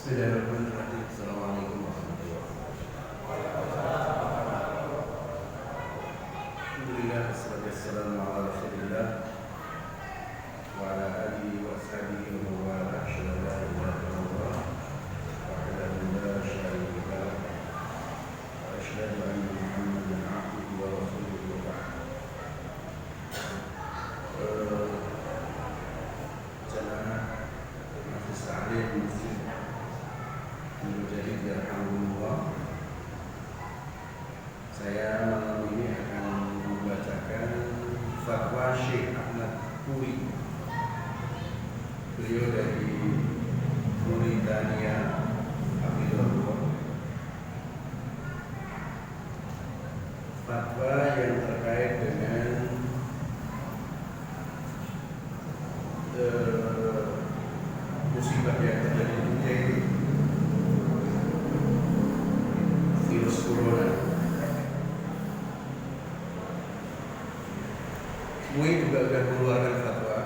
Bismillahirrahmanirrahim. Assalamualaikum warahmatullahi wabarakatuh. Alhamdulillah, wassalatu wassalamu ala Rasulillah wa ala alihi wa ashabihi wa man wala. Asyhadu an la ilaha illallah wahdahu la syarika lah wa asyhadu anna Muhammadan abduhu wa rasuluhu wa ba'd. Jamaah Majelis Taklim Masjid Mujahid Yarhamullah, saya malam ini akan membacakan fatwa Syekh Ahmad Puri. Beliau dari Mauritania, Hafizahullah. Fatwa yang terkait dengan musibah yang terjadi di dunia ini, virus corona. MUI juga sudah mengeluarkan fatwa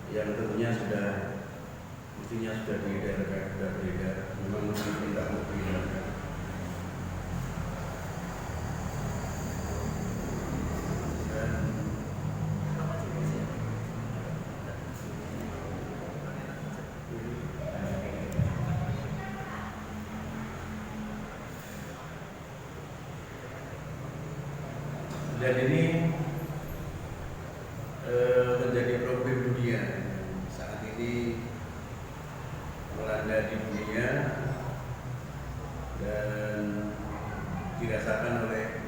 yang tentunya mestinya sudah beredar, memang tidak memperhilangkan. Dan ini menjadi problem dunia saat ini, melanda di dunia dan dirasakan oleh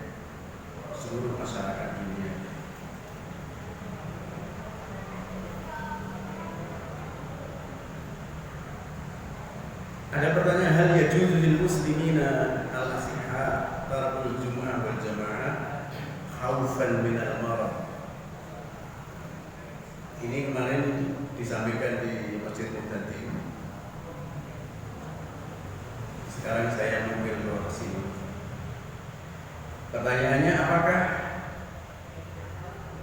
seluruh masyarakat dunia. Ada pertanyaan, hal yajuzu lil muslimina al-asihha tarkul jum'ah wal jama'ah khaufan min al-marad. Ini kemarin disampaikan di Masjid Muhtadi. Sekarang saya mengambil ke sini. Pertanyaannya, apakah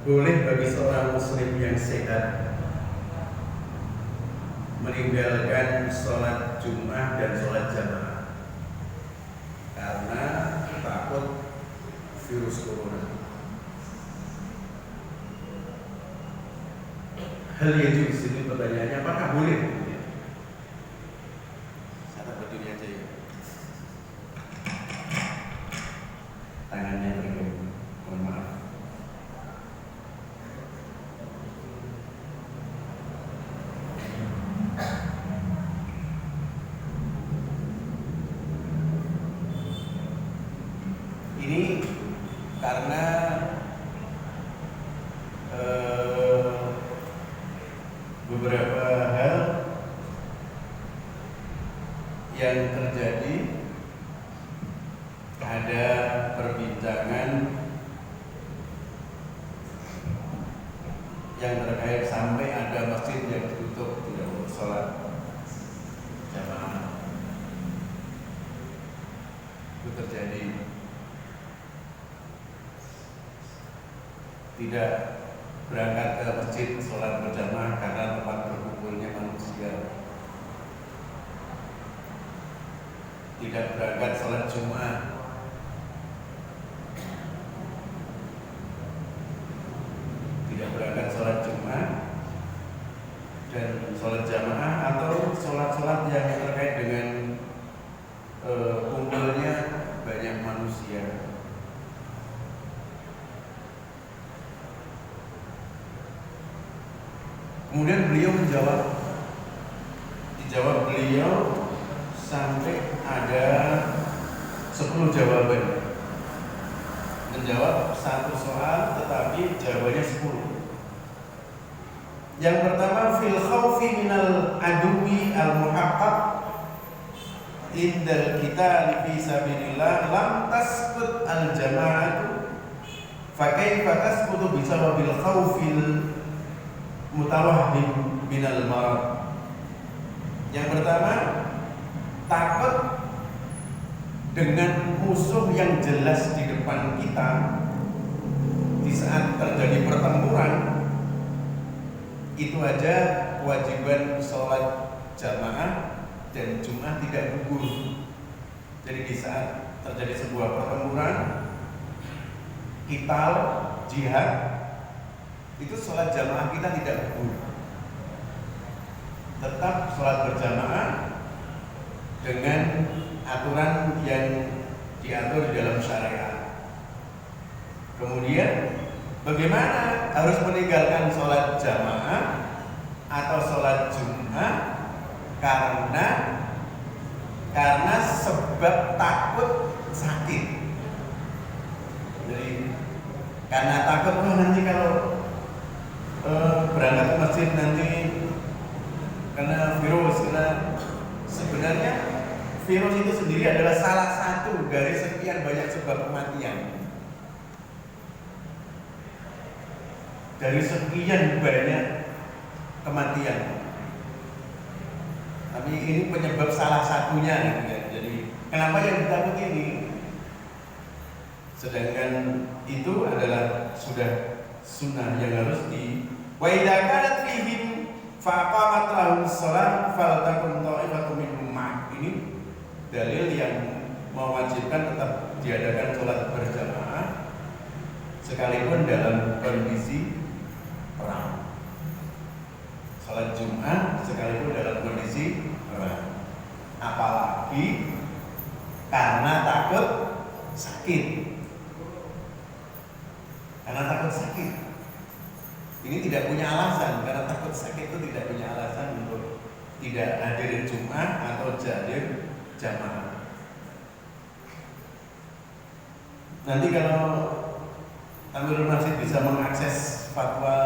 boleh bagi seorang muslim yang sehat meninggalkan sholat Jumat dan sholat jamaah karena takut virus corona? Hal yang di sini pertanyaannya, apakah boleh? Saya tak berdiri aja ya. Tangannya tergolong, mohon maaf. Ini karena beberapa hal yang terjadi. Ada perbincangan yang terkait sampai ada masjid yang ditutup, tidak boleh sholat jamaah. Itu terjadi. Tidak berangkat ke masjid sholat berjamaah karena tempat berkumpulnya manusia. Tidak berangkat sholat Jumat. Tidak berangkat sholat Jumat dan sholat jamaah atau sholat-sholat yang terkait dengan kumpulnya banyak manusia. Kemudian beliau dijawab beliau sampai ada 10 jawaban. Menjawab satu soal tetapi jawabannya 10. Yang pertama, fil khawfi minal aduwi al-muhaqqaq indal kita fi sabilillah lam tasqut al-jama'atu fa kaifa tasqutu bisababil khawfil mutawahhim minal marad. Yang pertama, takut dengan musuh yang jelas di depan kita di saat terjadi pertempuran. Itu aja kewajiban sholat jamaah dan Jum'ah tidak gugur. Jadi di saat terjadi sebuah pertempuran, qital, jihad, itu sholat jamaah kita tidak gugur. Tetap sholat berjamaah dengan aturan yang diatur di dalam syariat. Kemudian bagaimana harus meninggalkan sholat jamaah atau sholat Jum'ah karena sebab takut sakit. Jadi karena takut nanti kalau berangkat ke masjid nanti kena virus, sebenarnya virus itu sendiri adalah salah satu dari sekian banyak sebab kematian. Dari sekian banyak kematian, tapi ini penyebab salah satunya gitu ya. Jadi kenapa yang ditakut ini? Sedangkan itu adalah sudah sunnah yang harus di wa idza kanat fihim faqamat lahum shalah faltakum ta'ifatun minhum ma'ah. Ini dalil yang mewajibkan tetap diadakan sholat berjamaah sekalipun dalam kondisi perang. Sholat Jum'ah sekalipun dalam kondisi perang, apalagi karena takut sakit. Karena takut sakit, ini tidak punya alasan. Karena takut sakit itu tidak punya alasan untuk tidak hadir Jum'ah atau hadir jamaah. Nanti kalau Amirul Masjid bisa mengakses fatwa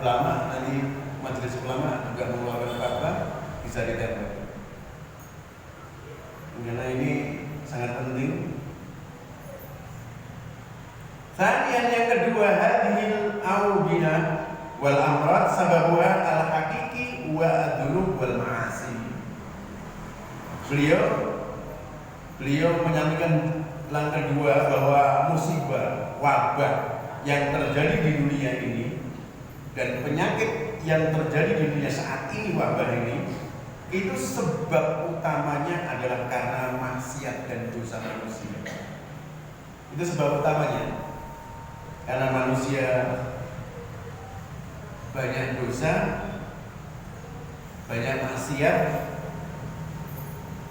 ulama, nanti Majelis Ulama juga mengeluarkan fatwa, bisa ditempel. Karena ini sangat penting. Kemudian yang kedua, hadhil awbina wal amrad sababuha al hakiki wa ad-dunub wal ma'asi. Beliau menyampaikan yang kedua bahwa musibah, wabah yang terjadi di dunia ini dan penyakit yang terjadi di dunia saat ini, wabah ini, itu sebab utamanya adalah karena maksiat dan dosa manusia. Itu sebab utamanya. Karena manusia banyak dosa, banyak maksiat,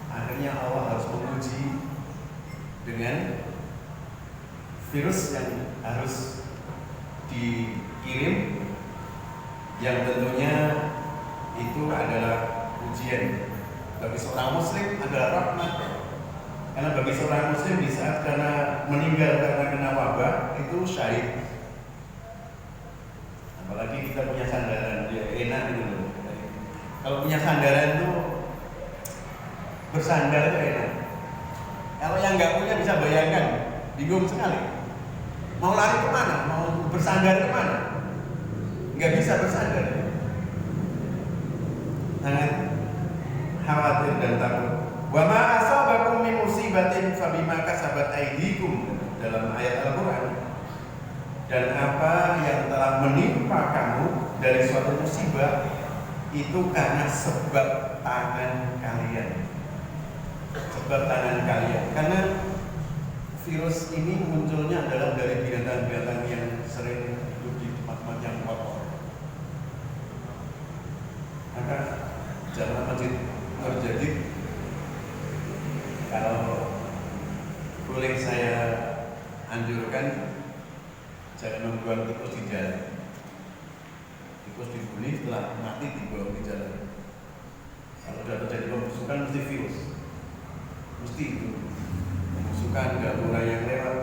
akhirnya Allah harus menguji dengan virus yang harus dikirim, yang tentunya itu adalah ujian. Bagi seorang muslim adalah rahmat. Karena bagi seorang muslim di saat karena meninggal karena kena wabah itu syahid. Apalagi kita punya sandaran, dia enak gitu loh. Kalau punya sandaran itu bersandar itu enak. Kalau yang nggak punya bisa bayangkan, bingung sekali. Mau lari kemana? Mau bersandar kemana? Nggak bisa bersandar. Sangat khawatir dan takut. Wa ma asabakum min musibatin fabima kasabat aydikum, dalam ayat Al-Qur'an. Dan apa yang telah menimpa kamu dari suatu musibah itu karena sebab tangan kalian. Sebab tangan kalian. Karena virus ini munculnya adalah dari binatang-binatang yang sering hidup di tempat-tempat yang kotor. Maka jamaah masjid terjadi, kalau boleh saya anjurkan, jangan membuang tikus di jalan. Tikus dibunuh setelah mati dibuang di jalan. Kalau sudah terjadi pembusukan mesti virus, mesti itu pembusukan, gangguan yang lewat.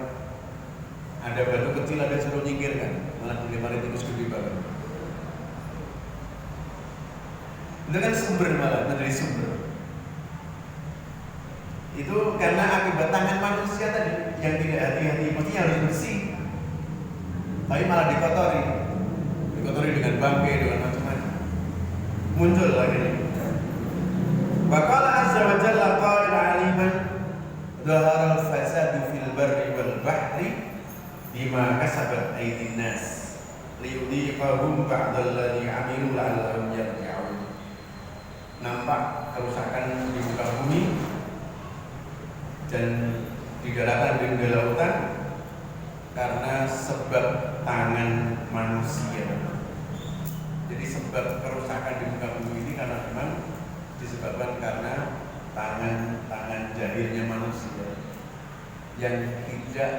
Ada batu kecil ada suruh nyingkirkan, malah dilempari tikus gede banget. Itu kan sumber, malah menjadi sumber. Itu karena akibat tangan manusia tadi yang tidak hati-hati, mestinya harus bersih, tapi malah dikotori dengan bangkai, dengan macam-macam. Muncul lagi nih. Wa qala azza wa jalla qala aliman dhahara al-fasadu fil barri wal bahri bima kasabat aydin nas liyudhiqahum ba'dalladhi 'amilu la'allahum yarji'un. nampak kerusakan di muka bumi dan di daratan dan di lautan karena sebab tangan manusia. Jadi sebab kerusakan di muka bumi ini karena memang disebabkan karena tangan jahilnya manusia yang tidak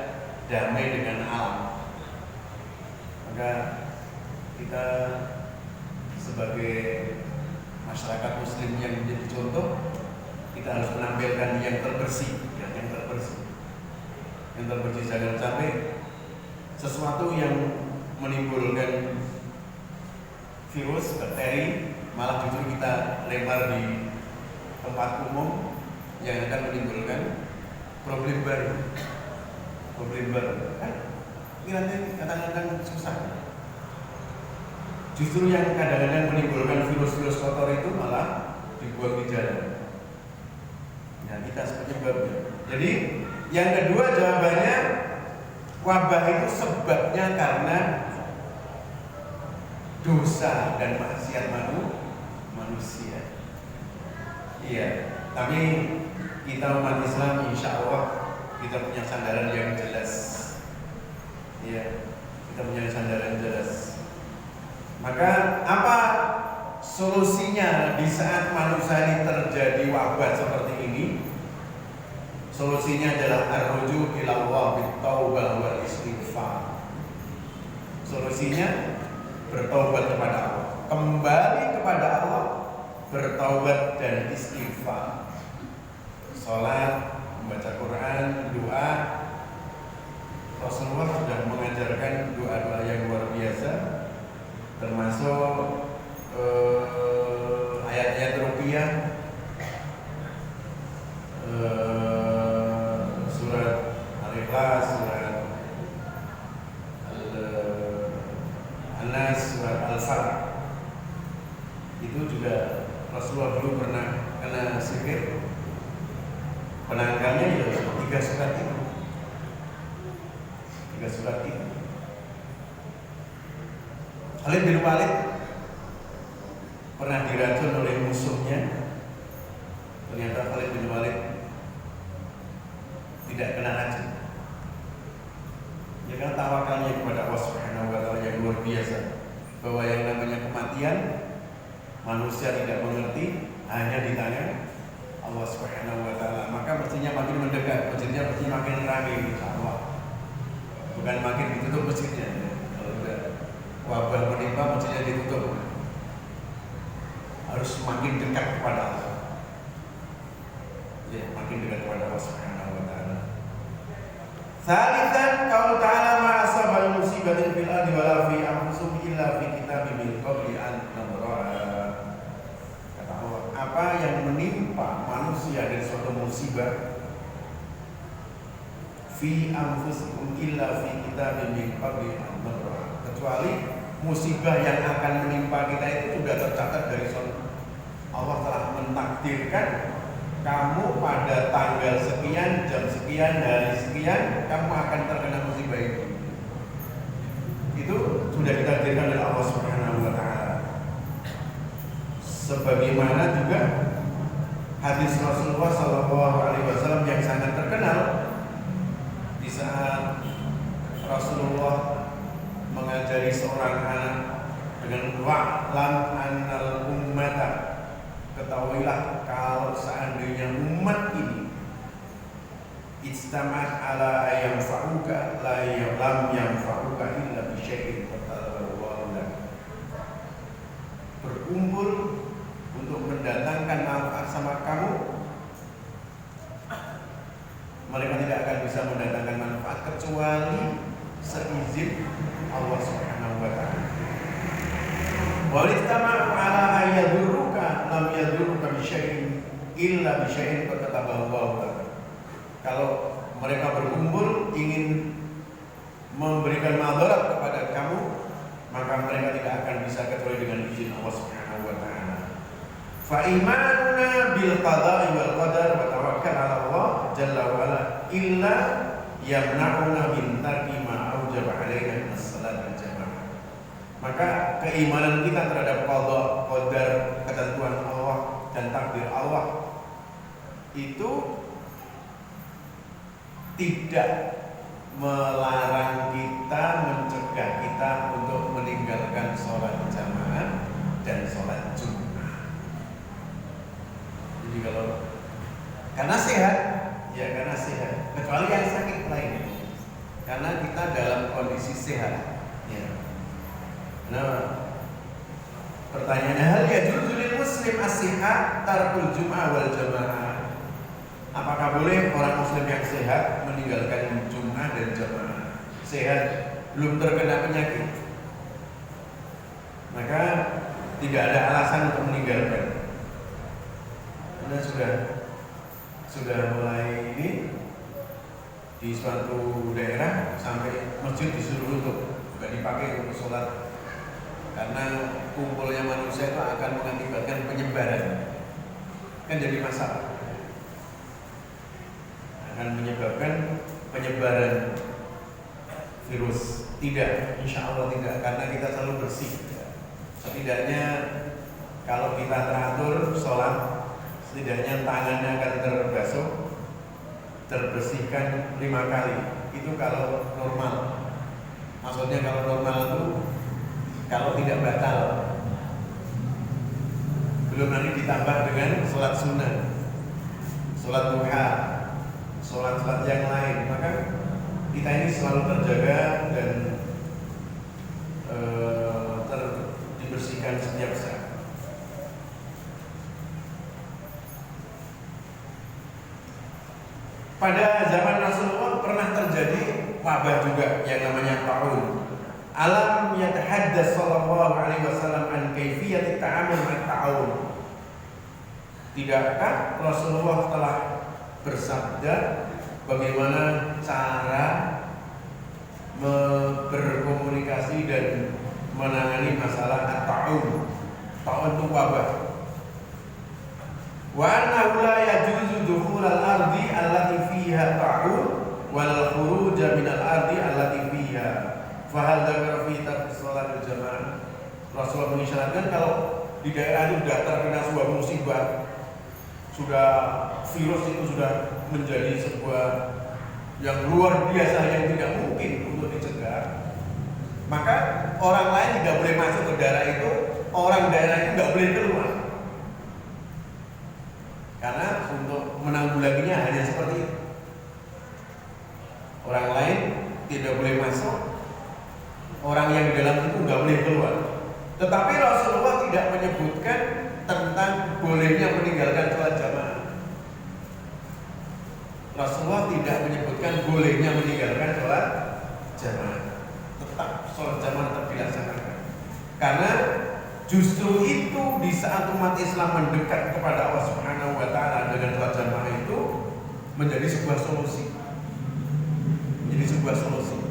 damai dengan alam. Maka kita sebagai masyarakat muslim yang menjadi contoh, kita harus menampilkan yang terbersih, yang terbersih. Yang terbersih, jangan sampai sesuatu yang menimbulkan virus, bakteri, malah justru kita lempar di tempat umum yang akan menimbulkan problem baru. Kan? Ini nanti kadang-kadang susah. Justru yang kadang-kadang menimbulkan virus-virus kotor itu malah dibuang di jalan. Nah, kita penyebabnya. Jadi yang kedua jawabannya, wabah itu sebabnya karena dosa dan maksiat manusia. Iya, tapi kita umat Islam insya Allah kita punya sandaran yang jelas. Iya, kita punya sandaran jelas. Maka apa solusinya di saat manusia ini terjadi wabah seperti ini? Solusinya adalah ar-ruju' ila Allah bit-taubah wal istighfar. Solusinya bertaubat kepada Allah, kembali kepada Allah, bertaubat dan istighfar. Salat, membaca Quran, doa. Rasulullah sudah mengajarkan doa-doa yang luar biasa, termasuk ayat-ayat ruqyah, surat Al-Ikhlas, surat Al-Nas, surat Al-Falaq. Itu juga Rasulullah dulu pernah kena sihir. Penangkalnya ya 3 surat itu. 3 surat itu. Khalid bin Walid pernah diracun oleh musuhnya. Ternyata Khalid bin Walid tidak kena racun. Ya kan tawakalnya kepada Allah Subhanahu wa taala yang luar biasa, bahwa yang namanya kematian manusia tidak mengerti, hanya di tangan Allah Subhanahu wa taala. Maka mestinya makin mendekat, masjidnya mestinya makin ramai insyaallah. Bukan makin ditutup masjidnya. Kalau udah wabah menimpa masjidnya ditutup. Harus makin dekat kepada Allah. Ya, makin dekat kepada Allah Subhanahu wa taala. Salisan qaul ta'ala ma asabal musibatin fil ardi wala fi anfusikum illa fi kitabim min qabli an nabra'a. Kata Allah, apa yang menimpa manusia dari suatu musibah fi anfusikum illa fi kitabim min qabli an nabra'a, kecuali musibah yang akan menimpa kita itu sudah tercatat dari sana. Allah telah mentakdirkan kamu pada tanggal sekian, jam sekian, hari sekian, kamu akan terkena musibah itu. Itu sudah ditakdirkan oleh Allah Subhanahu wa taala. Sebagaimana juga hadis Rasulullah sallallahu alaihi wasallam yang sangat terkenal di saat Rasulullah mengajari seorang anak dengan wa'lam annal ummata, ketahuilah kalau seandainya umat ini istama'at ala ayam fa'uka la lam yanfa'uka illa bi syai'in fatallahu lak, berkumpul untuk mendatangkan manfaat sama kamu, mereka tidak akan bisa mendatangkan manfaat kecuali seizin Allah Subhanahu wa taala. Wa istama'at ala ayyadurruka lam yadurruka bi syai'in illa bi syai'in katabahu Allah. Kalau mereka berkumpul ingin memberikan madarat kepada kamu, maka mereka tidak akan bisa kecuali dengan izin Allah Subhanahu wa taala. Fa imanuna bil qada'i wal qadar wa tawakkal 'ala Allah jalla wa ala illa yamna'una min tarki ma aujaba 'alaina min as-salat wal jamaah. Maka keimanan kita terhadap qada, qadar, ketentuan Allah dan itu tidak melarang kita, mencegah kita untuk meninggalkan sholat jamaah dan sholat Jumat. Jadi karena sehat, ya karena sehat. Kecuali yang sakit lain, karena kita dalam kondisi sehat. Ya. Nah, pertanyaannya, hal yajuzu lil muslim as-sihah tarkul jum'ah wal jamaah? Apakah boleh orang muslim yang sehat meninggalkan Jum'ah dan jamaah? Sehat, belum terkena penyakit, maka tidak ada alasan untuk meninggalkan. Karena sudah mulai ini di suatu daerah sampai masjid disuruh tutup, juga dipakai untuk sholat, karena kumpulnya manusia itu akan mengakibatkan penyebaran, kan jadi masalah. Akan menyebabkan penyebaran virus. Tidak, insya Allah tidak, karena kita selalu bersih. Setidaknya kalau kita teratur sholat, setidaknya tangannya akan terbasuh, terbersihkan 5 kali. Itu kalau normal. Maksudnya kalau normal itu kalau tidak batal. Belum nanti ditambah dengan sholat sunnah, sholat duha, sholat-sholat yang lain, maka kita ini selalu terjaga dan dibersihkan setiap saat. Pada zaman Rasulullah pernah terjadi wabah juga yang namanya ta'un. Alam yatahaddas sallallahu alaihi wasallam an kaifiyati ta'amul ma'at ta'un. Tidakkah Rasulullah telah bersabda bagaimana cara berkomunikasi dan menangani masalah at-ta'un. Ta'un itu wabah. Wa annahu la yajuzu dukhul al-ardi allati fiha ta'un wal khuruj min al-ardi allati fiha. Fa hal dzakara fi tarki shalat al-jamaah. Rasulullah mengisyaratkan kalau di daerah itu sudah terkena sebuah musibah, sudah virus itu sudah menjadi sebuah yang luar biasa yang tidak mungkin untuk dicegah, maka orang lain tidak boleh masuk ke daerah itu, orang daerah itu tidak boleh keluar, karena untuk menanggulanginya hanya seperti itu. Orang lain tidak boleh masuk, orang yang di dalam itu tidak boleh keluar. Tetapi Rasulullah tidak menyebutkan tentang bolehnya meninggalkan sholat jamaah. Rasulullah tidak menyebutkan bolehnya meninggalkan sholat jamaah. Tetap sholat jamaah tetap dilaksanakan. Karena justru itu di saat umat Islam mendekat kepada Allah Subhanahu wa taala dengan sholat jamaah itu menjadi sebuah solusi. Menjadi sebuah solusi.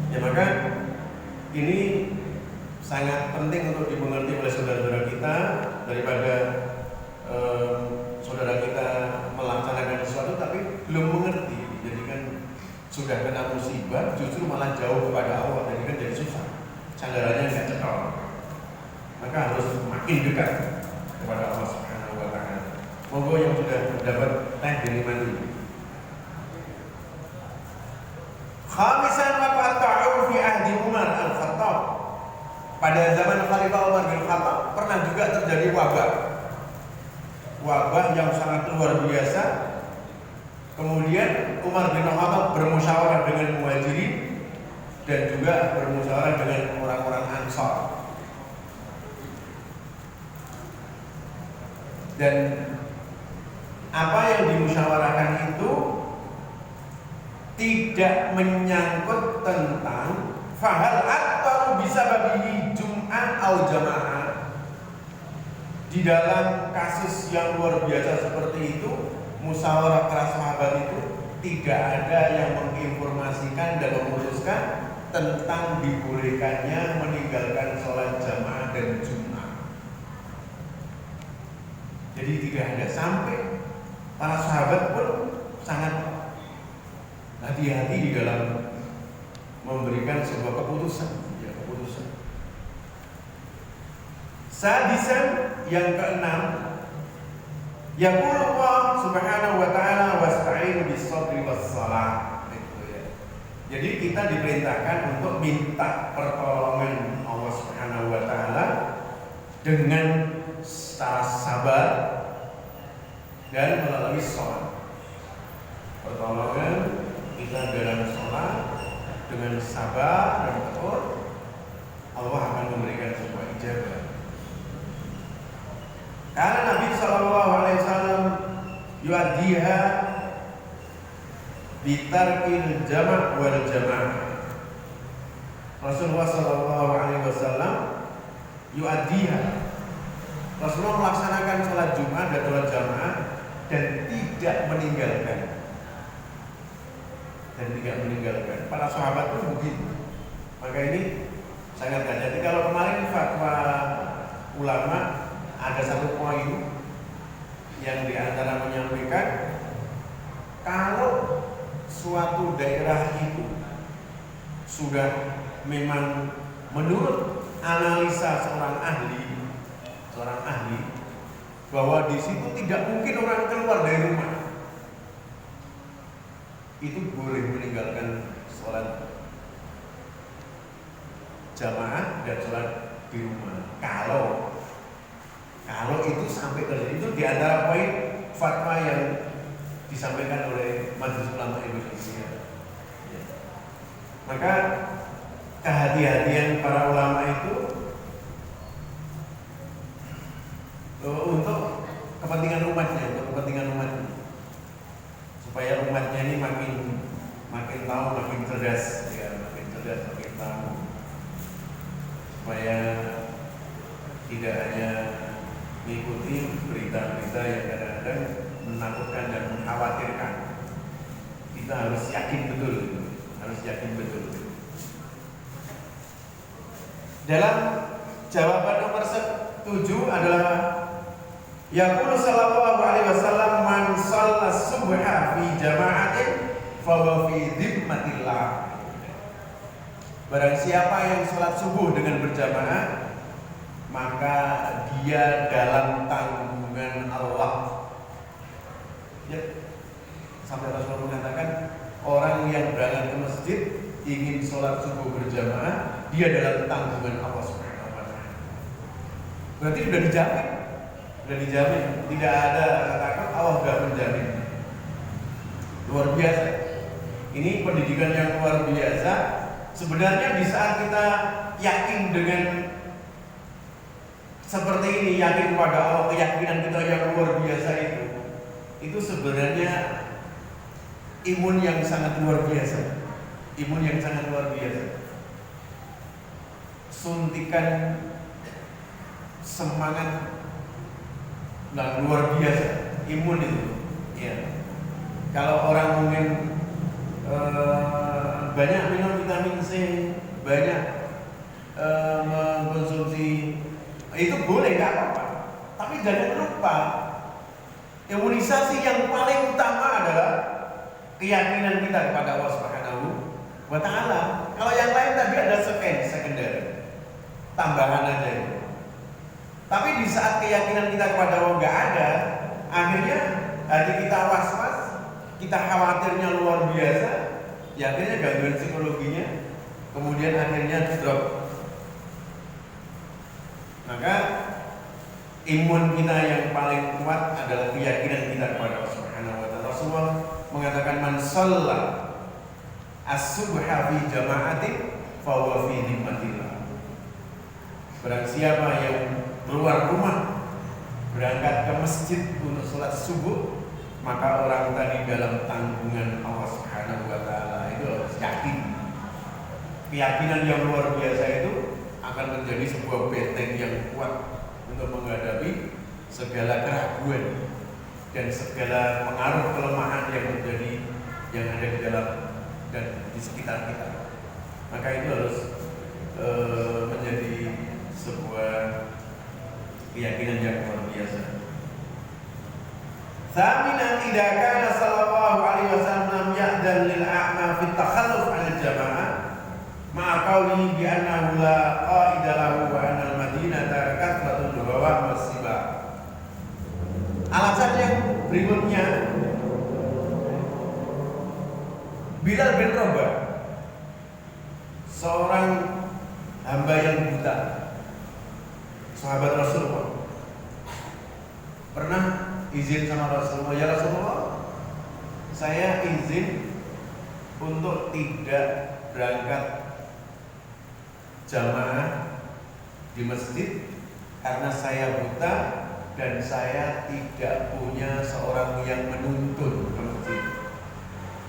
Ya maka ini sangat penting untuk dimengerti oleh saudara-saudara kita, daripada saudara kita melaksanakan sesuatu tapi belum mengerti, jadi kan sudah kena musibah justru malah jauh kepada Allah, jadi kan jadi susah, sandarannya nggak cekal, maka harus makin dekat kepada Allah Subhanahu wa taala. Monggo yang sudah dapat teh dari mandi. Khamisan waqa'at ta'awun fi ahdi Umar al-Khattab. Pada zaman Khalifah Umar bin Khattab pernah juga terjadi wabah yang sangat luar biasa. Kemudian Umar bin Khattab bermusyawarah dengan Muhajirin dan juga bermusyawarah dengan orang-orang Ansar. Dan apa yang dimusyawarahkan itu tidak menyangkut tentang fahal atau bisa bagi Jum'ah atau jamaah. Di dalam kasus yang luar biasa seperti itu, musyawarah para sahabat itu tidak ada yang menginformasikan dan memutuskan tentang dibolehkannya meninggalkan sholat jamaah dan Jum'ah. Jadi tidak ada, sampai para sahabat pun sangat hati-hati di dalam memberikan sebuah keputusan. Sadisan yang keenam, Yaqulu Allah Subhanahu wa taala wasta'inu bis-sabri was-shalah. Jadi kita diperintahkan untuk minta pertolongan Allah Subhanahu wa taala dengan secara sabar dan melalui sholat. Pertolongan kita dalam sholat dengan sabar dan betul, Allah akan memberikan sebuah ijabah. Karena Nabi Shallallahu Alaihi Wasallam yu'addiha bitarkil jama' wal jamaah. Rasulullah Shallallahu Alaihi Wasallam yu'addiha, Rasulullah melaksanakan sholat Jumat dan sholat jamaah dan tidak meninggalkan. Para sahabat pun begitu. Maka ini sangat hati-hati. Kalau kemarin fatwa ulama ada satu poin yang diantara menyampaikan, kalau suatu daerah itu sudah memang menurut analisa seorang ahli bahwa di situ tidak mungkin orang keluar dari rumah, itu boleh meninggalkan sholat jamaah dan sholat di rumah. Kalau itu sampai terjadi, itu diantara poin fatwa yang disampaikan oleh Majelis Ulama Indonesia. Maka kehati-hatian para ulama itu untuk kepentingan umatnya, supaya umatnya ini makin tahu, makin cerdas, makin tahu, supaya tidak hanya mengikuti berita-berita yang kadang-kadang menakutkan dan mengkhawatirkan. Kita harus yakin betul. Dalam jawaban nomor 7 adalah yaqulu sallallahu alaihi wasallam man shalla subha fi jama'atin fa huwa fi dhimmatillah. Barang siapa yang sholat subuh dengan berjamaah, maka dia dalam tanggungan Allah. Ya, sampai Rasulullah mengatakan orang yang berangkat ke masjid ingin sholat subuh berjamaah, dia dalam tanggungan Allah Subhanahu wa taala. Berarti sudah dijamin, tidak ada kata Allah sudah menjamin. Luar biasa. Ini pendidikan yang luar biasa. Sebenarnya di saat kita yakin dengan seperti ini, yakin kepada Allah, keyakinan kita yang luar biasa itu sebenarnya imun yang sangat luar biasa. Suntikan semangat dan luar biasa, imun itu. Ya. Kalau orang mungkin banyak minum vitamin C, banyak mengkonsumsi, itu boleh, nggak apa-apa. Tapi jangan lupa, imunisasi yang paling utama adalah keyakinan kita kepada Allah Subhanahu wa taala. Kalau yang lain tadi ada sekunder, tambahan aja. Tapi di saat keyakinan kita kepada Allah nggak ada, akhirnya hati kita was-was, kita khawatirnya luar biasa, ya akhirnya gangguan psikologinya, kemudian akhirnya drop. Maka imun kita yang paling kuat adalah keyakinan kita kepada Allah Subhanahu wa taala. Rasulullah mengatakan man shalla as-subha fi jama'atin fa huwa fi dhimmatillah. Barang siapa yang keluar rumah berangkat ke masjid untuk sholat subuh, maka orang tadi dalam tanggungan Allah Subhanahu wa taala. Itu harus yakin. Keyakinan yang luar biasa itu akan menjadi sebuah benteng yang kuat untuk menghadapi segala keraguan dan segala pengaruh kelemahan yang ada di dalam dan di sekitar kita. Maka itu harus menjadi sebuah keyakinan yang luar biasa. Tsaminan idza kana sallallahu alaihi wasallam ya'dan lil a'ma fi takhalluf 'an al-jamaah ma'a qawlihi bi annahu la qa'ida lahu wa anna al-madinata kathratun dawam was-sibah. Alasan yang Berikutnya Bilal bin Rabah, seorang hamba yang buta, sahabat Rasulullah, pernah izin sama Rasulullah, ya Rasulullah, saya izin untuk tidak berangkat jamaah di masjid karena saya buta dan saya tidak punya seorang yang menuntun ke masjid.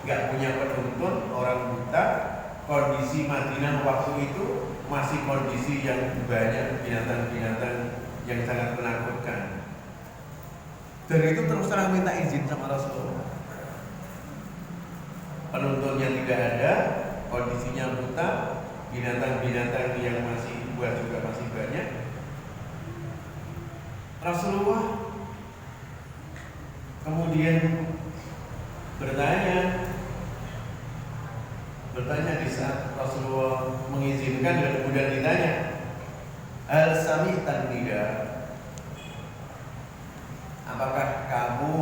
Nggak punya penuntun, orang buta. Kondisi Madinah waktu itu masih kondisi yang banyak binatang-binatang yang sangat menakutkan. Dan itu terus terang minta izin sama Rasulullah. Penuntunnya tidak ada, kondisinya buta, binatang-binatang yang masih buat juga masih banyak. Rasulullah kemudian bertanya di saat Rasulullah mengizinkan, dan kemudian ditanya, hal sami'tan nida, apakah kamu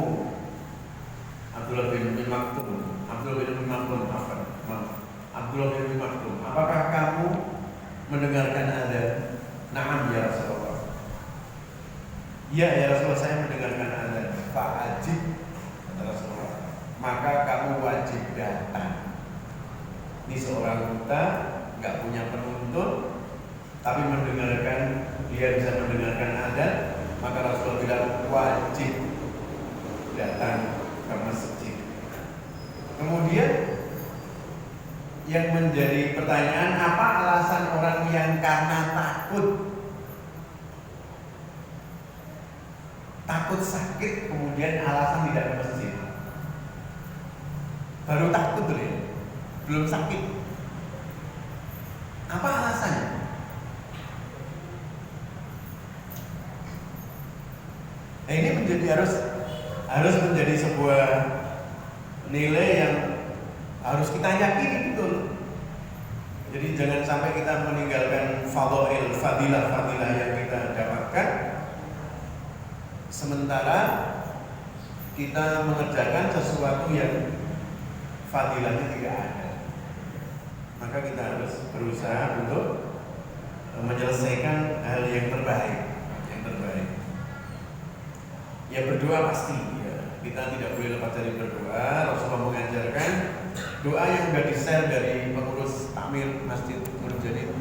Abdullah bin Maktum, apakah kamu mendengarkan azan? Na'am ya Rasulullah. Ya Rasulullah, saya mendengarkan azan. Fa'ajib, kata Rasulullah, maka kamu wajib datang. Ini seorang buta, nggak punya penuntun, tapi dia bisa mendengarkan azan, maka Rasulullah bilang wajib datang ke masjid. Kemudian yang menjadi pertanyaan, apa alasan orang yang karena takut sakit kemudian alasan tidak ke masjid? Baru takut dulu ya, belum sakit. Apa alasannya? Nah, ini harus menjadi sebuah nilai yang harus kita yakini betul. Jadi jangan sampai kita meninggalkan fadilah yang kita dapatkan, sementara kita mengerjakan sesuatu yang fadilahnya tidak ada. Maka kita harus berusaha untuk menyelesaikan hal yang terbaik. Ya, berdoa pasti ya. Kita tidak boleh lepas dari berdoa. Rasulullah mengajarkan doa yang sudah di-share dari pengurus takmir Masjid Nurjadid.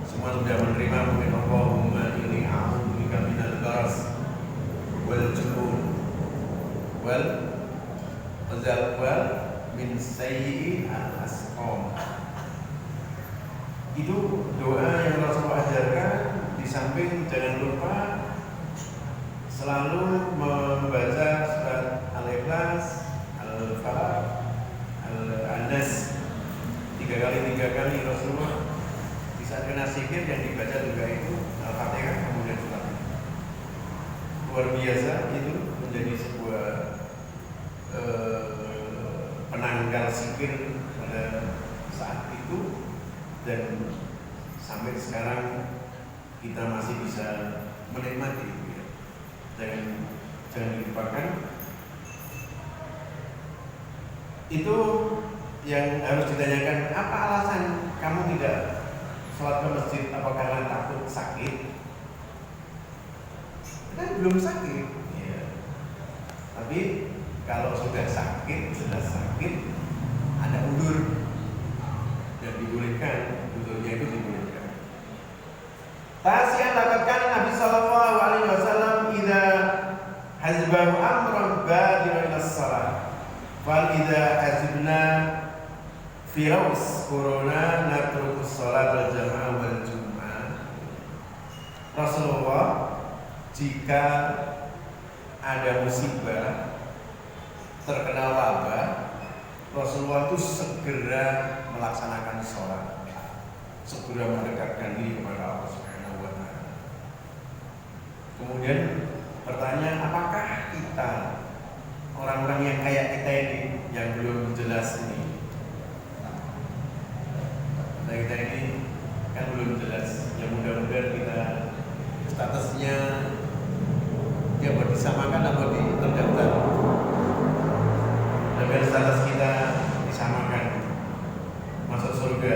Semua sudah menerima, mungkin Allahumma inni a'udzubika minal baras wal junun wal min sayyi'i al-asqam. Itu doa yang Rasulullah ajarkan. Di samping jangan lupa selalu membaca surat Al-Ikhlas, Al-Falaq, Al-Nas 3 kali Rasulullah. Di saat kena sihir yang dibaca juga itu Al-Fatihah kemudian surat. Luar biasa, itu menjadi sebuah penanggal sihir pada saat itu, dan sampai sekarang kita masih bisa menikmati itu ya. Jangan dilupakan. Itu yang harus ditanyakan, apa alasan kamu tidak sholat ke masjid? Apa karena takut sakit? Kan belum sakit ya. Tapi kalau sudah sakit, jelas sakit, ada udzur dan dibolehkan, udzurnya itu dibolehkan. Tasya dapatkan Nabi Sallallahu Alaihi Wasallam idza hazbahu amran badiran as-salat, fal idza hazibna virus corona natrukus salat wal jamaah wal jum'ah. Rasulullah jika ada musibah, terkena wabah, Rasulullah itu segera melaksanakan sholat, segera mendekatkan diri kepada Allah Subhanahu wa Ta'ala. Kemudian pertanyaan, apakah kita orang-orang yang kayak kita ini yang belum jelas ini, kita ini kan belum jelas, ya mudah-mudahan kita statusnya ya buat disamakan atau status kita disamakan masuk surga.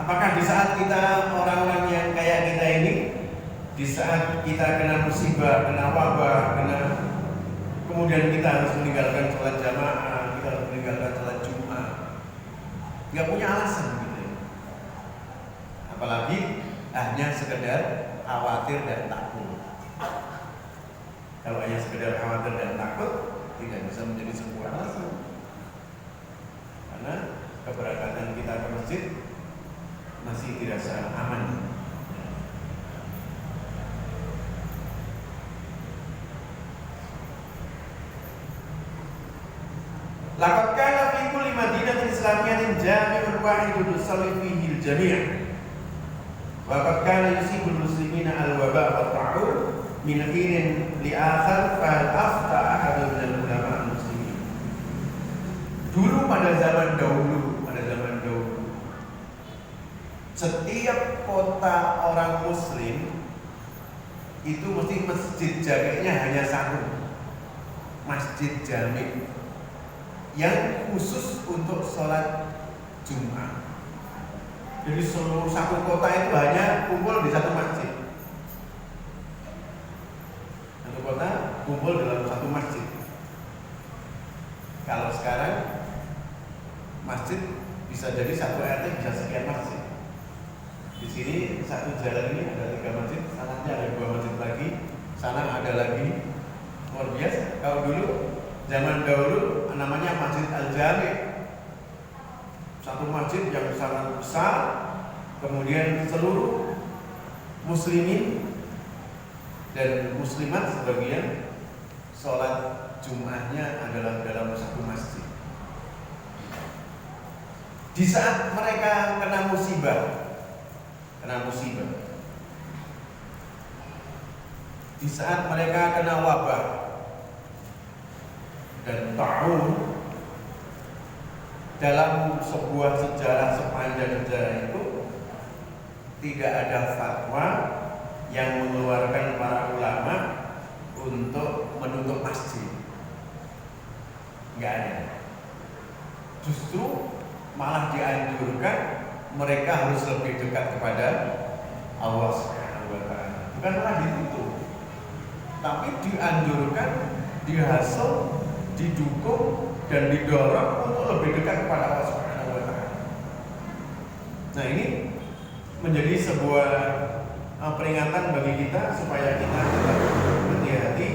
Apakah di saat kita orang-orang yang kayak kita ini, di saat kita kena musibah, kena wabah, kemudian kita harus meninggalkan sholat jamaah, kita harus meninggalkan sholat Jumat, nggak punya alasan gitu. Apalagi hanya sekedar khawatir dan takut. Kalau hanya sekedar khawatir dan takut, tidak bisa menjadi sebuah alasan. Karena keberangkatan kita ke masjid masih dirasa aman. Laqad kana fi kulli madinatin islamiyyatin jami'un wahidun yusalli fihi al-jami'. Wa qad kana yusibul muslimina al-waba' wa ta'ud min hinin li akhar fa afta ahadun min ulama muslimin. Dulu pada zaman dahulu, setiap kota orang muslim itu mesti masjid jami'nya hanya satu, masjid jami' yang khusus untuk sholat Jumat. Jadi seluruh satu kota itu hanya kumpul di satu masjid. Satu kota kumpul dalam satu masjid. Kalau sekarang masjid bisa jadi satu RT bisa sekian masjid. Di sini satu jalan ini ada 3 masjid, sananya ada 2 masjid lagi, sana ada lagi. Luar biasa. Kalau dulu zaman dahulu namanya Masjid Al-Jami', satu masjid yang sangat besar, kemudian seluruh muslimin dan muslimat sebagian sholat Jumatnya adalah dalam satu masjid. Di saat mereka kena musibah, di saat mereka kena wabah dan ta'un, dalam sebuah sejarah sepanjang sejarah itu tidak ada fatwa yang mengeluarkan para ulama untuk menutup masjid. Enggak ada. Justru malah dianjurkan mereka harus lebih dekat kepada Allah Subhanahu wa Ta'ala. Bukan malah ditutup, tapi dianjurkan, dihasut, didukung dan didorong untuk lebih dekat kepada Allah Subhanahu wa Ta'ala. Nah, ini menjadi sebuah peringatan bagi kita supaya kita tetap hati-hati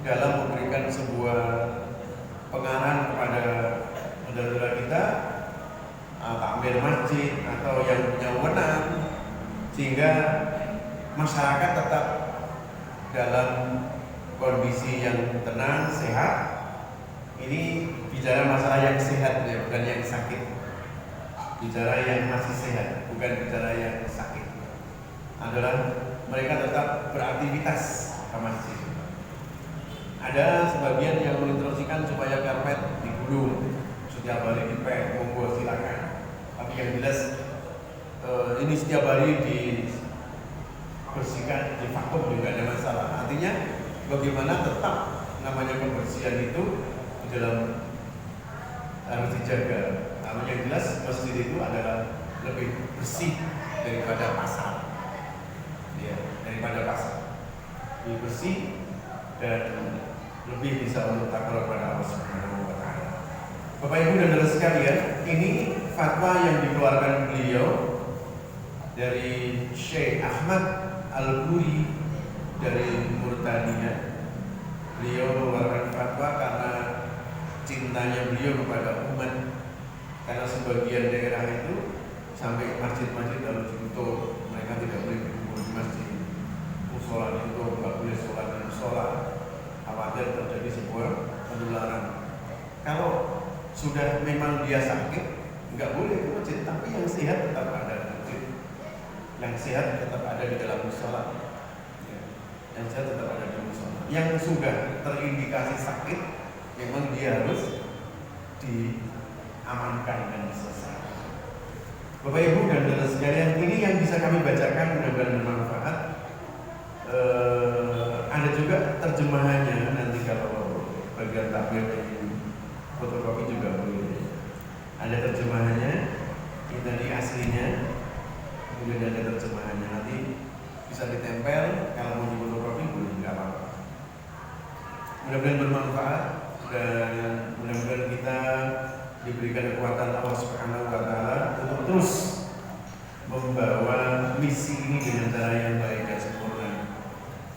dalam memberikan sebuah pengarahan kepada saudara kita, takmir masjid atau yang punya wewenang, sehingga masyarakat tetap dalam kondisi yang tenang, sehat. Ini bicara masalah yang sehat ya, bukan yang sakit. Bicara yang masih sehat, bukan bicara yang sakit. Adalah mereka tetap beraktivitas ke masjid. Ada sebagian yang menginstruksikan supaya karpet digulung setiap hari dipek, monggo silakan. Tapi yang jelas ini setiap hari dibersihkan, divakum juga ada masalah. Artinya bagaimana tetap namanya kebersihan itu di dalam harus dijaga. Namun yang jelas masjid itu adalah lebih bersih daripada pasar, ya, daripada pasar. Lebih bersih dan lebih bisa mentakwa kepada Allah Subhanahu wa Ta'ala. Bapak Ibu dan saudara sekalian, ini fatwa yang dikeluarkan beliau dari Syekh Ahmad Al-Buri dari Mauritania. Beliau mengeluarkan fatwa karena cintanya beliau kepada umat, karena sebagian daerah itu sampai masjid-masjid harus ditutup, mereka tidak boleh berkumpul di masjid, musola ditutup, nggak boleh sholat dan sholat, khawatir terjadi sebuah penularan. Kalau sudah memang dia sakit, nggak boleh ke masjid, tapi yang sehat tetap ada di masjid, yang sehat tetap ada di dalam musola, yang sehat tetap ada di musola. Yang sudah terindikasi sakit, memang dia harus diamankan dan diselesaikan. Bapak Ibu dan saudara sekalian, ini yang bisa kami bacakan, mudah-mudahan bermanfaat. Ada juga terjemahannya nanti kalau bagian takbir Mudah-mudahan bermanfaat dan mudah-mudahan kita diberikan kekuatan Allah Subhanahu wa taala untuk terus membawa misi ini dengan cara yang baik dan sempurna.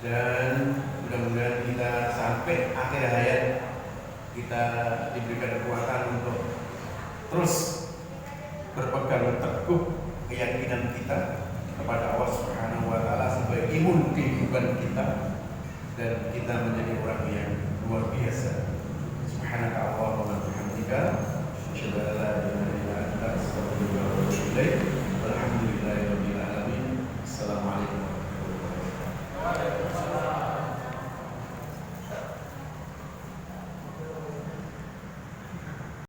Dan mudah-mudahan kita sampai akhir hayat kita diberikan kekuatan untuk terus berpegang teguh keyakinan kita kepada Allah Subhanahu wa taala sebagai imun kehidupan kita, dan kita menjadi orang yang luar biasa. Subhanaka Allahumma wa bihamdika